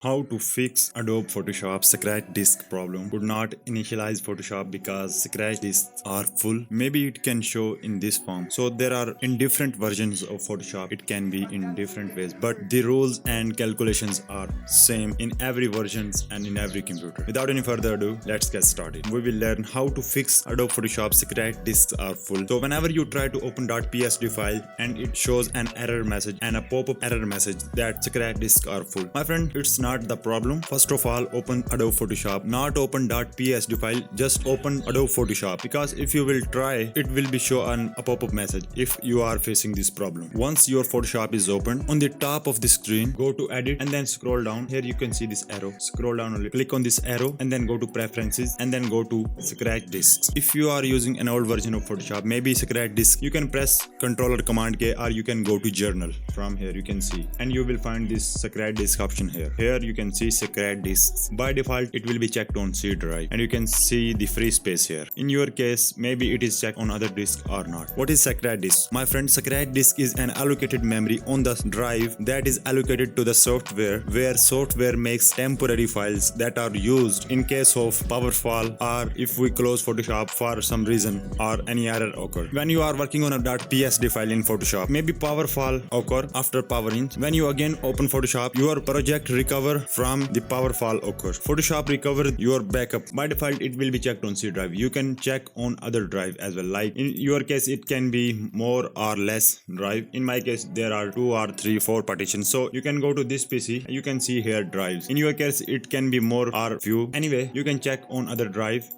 How to fix Adobe Photoshop scratch disk problem. Could not initialize Photoshop because scratch disks are full. Maybe it can show in this form. So there are in different versions of Photoshop. It can be in different ways, but the rules and calculations are same in every versions and in every computer. Without any further ado, let's get started. We will learn how to fix Adobe Photoshop scratch disks are full. So whenever you try to open .psd file and it shows an error message and a pop-up error message that scratch disks are full. My friend, it's not the problem. First of all, open Adobe Photoshop. Not open .psd file, just open Adobe Photoshop, because if you will try, it will be shown a pop-up message if you are facing this problem. Once your Photoshop is open, on the top of the screen, go to edit and then scroll down. Here you can see this arrow. Scroll down only. Click on this arrow and then go to preferences and then go to scratch disks. If you are using an old version of Photoshop, maybe scratch disk, you can press Ctrl or Command K, or you can go to journal. From here you can see and you will find this scratch disk option here. Here you can see scratch disks. By default it will be checked on C drive and you can see the free space here. In your case, maybe it is checked on other disk or not. What is scratch disk? My friend, scratch disk is an allocated memory on the drive that is allocated to the software, where software makes temporary files that are used in case of power fall, or if we close Photoshop for some reason or any error occur. When you are working on a .psd file in Photoshop, maybe power fall occur after powering. When you again open Photoshop, your project recover from the power fall occur. Photoshop recover your backup. By default it will be checked on C drive. You can check on other drive as well. Like in your case it can be more or less drive. In my case there are 2 or 3 4 partitions. So you can go to this PC, you can see here drives. In your case it can be more or few. Anyway, you can check on other drive.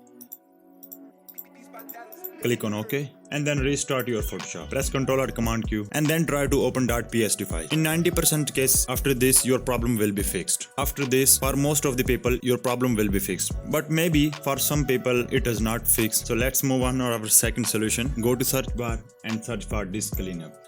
Click on OK and then restart your Photoshop. Press Ctrl or Command Q and then try to open .psd file. In 90% case, after this your problem will be fixed. After this, for most of the people your problem will be fixed. But maybe for some people it is not fixed. So let's move on to our second solution. Go to search bar and search for disk cleanup.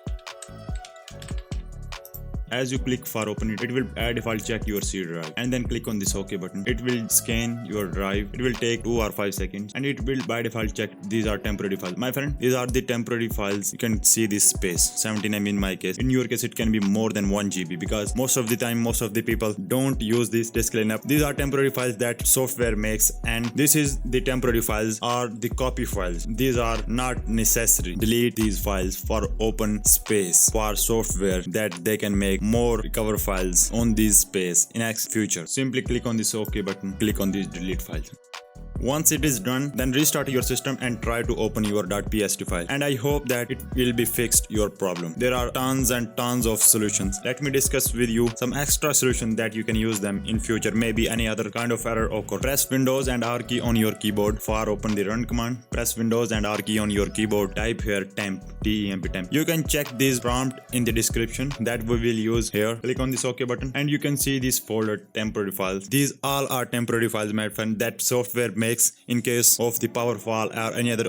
As you click for open it, it will by default check your C drive and then click on this OK button. It will scan your drive. It will take 2 or 5 seconds and it will by default check these are temporary files. My friend, these are the temporary files. You can see this space 17 MB in my case. In your case it can be more than 1 GB, because most of the time most of the people don't use this disk cleanup. These are temporary files that software makes, and this is the temporary files or the copy files. These are not necessary. Delete these files for open space for software that they can make more recover files on this space in next future. Simply click on this OK button, click on these delete files. Once it is done, then restart your system and try to open your .psd file, and I hope that it will be fixed your problem. There are tons and tons of solutions. Let me discuss with you some extra solutions that you can use them in future. Maybe any other kind of error occur. Press Windows and R key on your keyboard for open the run command. Press Windows and R key on your keyboard. Type here temp, temp, temp. You can check this prompt in the description that we will use here. Click on this OK button and you can see this folder temporary files. These all are temporary files, my friend, that software makes in case of the power fall or any other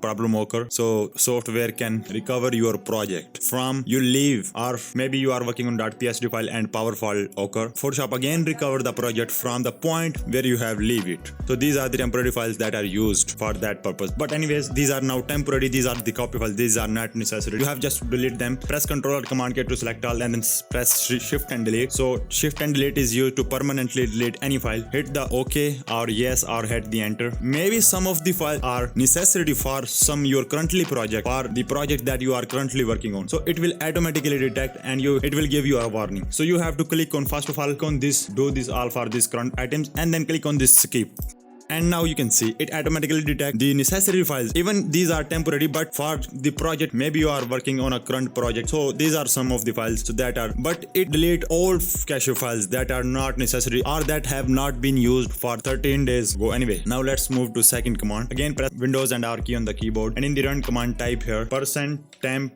problem occur. So software can recover your project from you leave, or maybe you are working on .psd file and power fall occur. Photoshop again recover the project from the point where you have leave it. So these are the temporary files that are used for that purpose. But anyways, these are now temporary. These are the copy files. These are not necessary. You have just to delete them. Press Ctrl or Command K to select all and then press Shift and delete. So Shift and delete is used to permanently delete any file. Hit the OK or yes or hit the enter. Maybe some of the files are necessary for some your currently project, or the project that you are currently working on. So it will automatically detect and it will give you a warning. So you have to click on, first of all, click on this, do this all for this current items, and then click on this skip. And now you can see it automatically detect the necessary files. Even these are temporary, but for the project, maybe you are working on a current project. So these are some of the files that are, but it delete all cache files that are not necessary or that have not been used for 13 days ago. Anyway, now let's move to second command. Again, press Windows and R key on the keyboard, and in the run command type here %temp.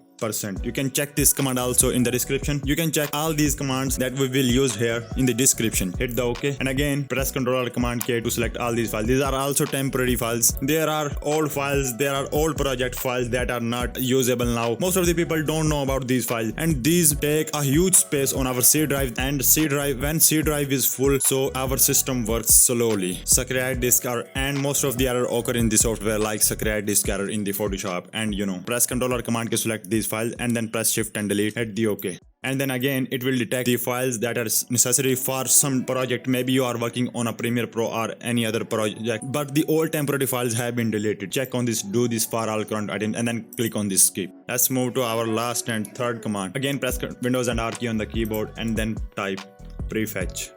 You can check this command also in the description. You can check all these commands that we will use here in the description. Hit the OK and again press Ctrl or Command K to select all these files. These are also temporary files. There are old files, there are old project files that are not usable now. Most of the people don't know about these files, and these take a huge space on our C drive, and when C drive is full, so our system works slowly. Scratch disk error, and most of the error occur in the software like scratch disk error in the Photoshop, and press Ctrl or Command K to select these files and then press Shift and delete. Hit the OK. and then again it will detect the files that are necessary for some project. Maybe you are working on a Premiere Pro or any other project, but the old temporary files have been deleted. Check on this, do this for all current items, and then click on this skip. Let's move to our last and third command. Again press Windows and R key on the keyboard and then type prefetch.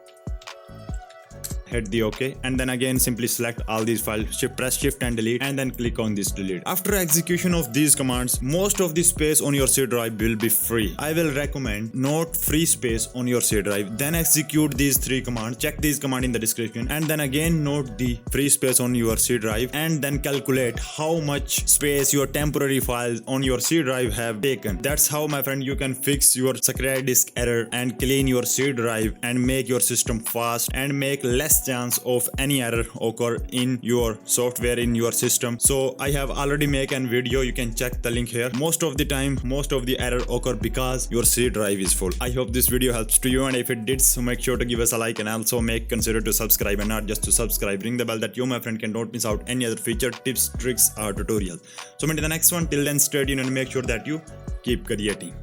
Hit the OK, and then again simply select all these files, press shift and delete, and then click on this delete. After execution of these commands, most of the space on your C drive will be free. I will recommend note free space on your C drive, then execute these 3 commands. Check these commands in the description, and then again note the free space on your C drive, and then calculate how much space your temporary files on your C drive have taken. That's how, my friend, you can fix your secret disk error and clean your C drive and make your system fast and make less chance of any error occur in your software, in your system. So I have already made a video, you can check the link here. Most of the time, most of the error occur because your C drive is full. I hope this video helps to you, and if it did, so make sure to give us a like, and also consider to subscribe, and not just to subscribe, ring the bell that you, my friend, can don't miss out any other feature, tips, tricks or tutorials. So meet in the next one. Till then, stay tuned and make sure that you keep creating.